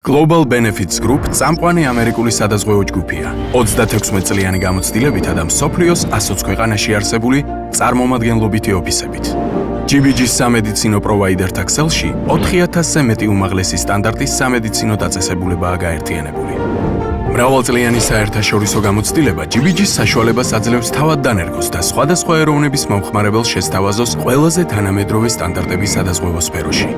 Global Benefits Group წამყვანი ამერიკული სადაზღვევო ჯგუფია. 36 წლიანი გამოცდილებითა და მსოფლიოს 120 ქვეყანაში არსებული წარმომადგენლობითი ოფისებით. GBG-ის სამედიცინო პროვაიდერთა ქსელში 4000-ზე მეტი უმაღლესი სტანდარტის სამედიცინო დაწესებულებაა გაერთიანებული. მრავალწლიანი საერთაშორისო გამოცდილება GBG-ის საშუალებას აძლევს თავად დანერგოს და სხვადასხვა ეროვნების მომხმარებელს შესთავაზოს ყველაზე თანამედროვე სტანდარტების სადაზღვევო სფეროში.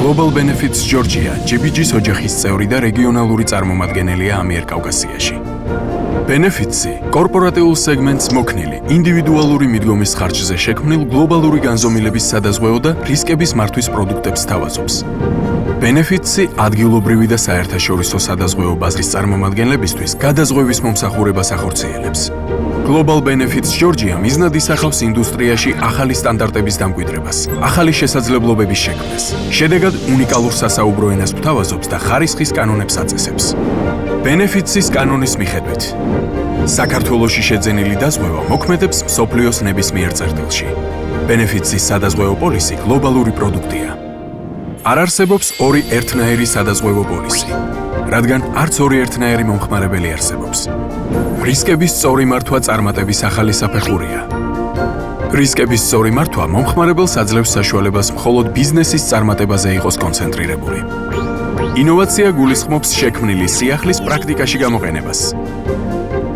Global Benefits Georgia GBG-ის ოჯახის წევრი და რეგიონალური წარმომადგენელია ამიერკავკასიაში. Benefits-ი კორპორატიულ სეგმენტს მოქნილი, ინდივიდუალური მიდგომის ხარჯზე შექმნილ გლობალური განზომილების სადაზღვევო და რისკების მართვის პროდუქტებს სთავაზობს. Benefits-ი ადგილობრივი და საერთაშორისო სადაზღვევო ბაზრის წარმომადგენლებისთვის გადაზღვევის მომსახურებას ახორციელებს. Global Benefits Georgia მიზნად ისახავს ინდუსტრიაში ახალი სტანდარტების დამკვიდრებას, ახალი შესაძლებლობების შექმნას. შედეგად უნიკალურ სასაუბრო ენას გვთავაზობს და ხარისხის კანონებს აწესებს. Benefits-ის კანონის მიხედვით საქართველოში შეძენილი დაზღვევა მოქმედებს მსოფლიოს ნებისმიერ წერტილში. Benefits-ის სადაზღვევო პოლისი გლობალური პროდუქტია. არ არსებობს ორი ერთნაირი სადაზღვევო პოლისი, რადგან არც ორი ერთნაირი მომხმარებელი არსებობს. რისკების სწორი მართვა წარმატების ახალი საფეხურია. რისკების სწორი მართვა მომხმარებელს აძლევს საშუალებას მხოლოდ ბიზნესის წარმატებაზე იყოს კონცენტრირებული. ინოვაცია გულისხმობს შექმნილი სიახლის პრაქტიკაში გამოყენებას.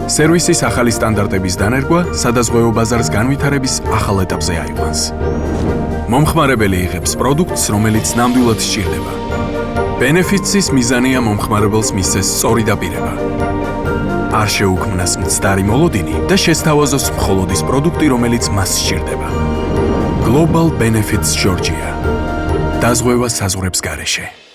სერვისის ახალი სტანდარტების დანერგვა სადაზღვევო ბაზარს განვითარების ახალ ეტაპზე აიყვანს. მომხმარებელი იღებს პროდუქტს, რომელიც ნამდვილად სჭირდება. Benefits-ის მიზანია მომხმარებელს მისცეს სწორი დაპირება. არ შეუქმნას მცდარი მოლოდინი და შესთავაზოს მხოლოდ ის პროდუქტი, რომელიც მას სჭირდება. Global Benefits Georgia. დაზღვევა საზღვრებს გარეშე.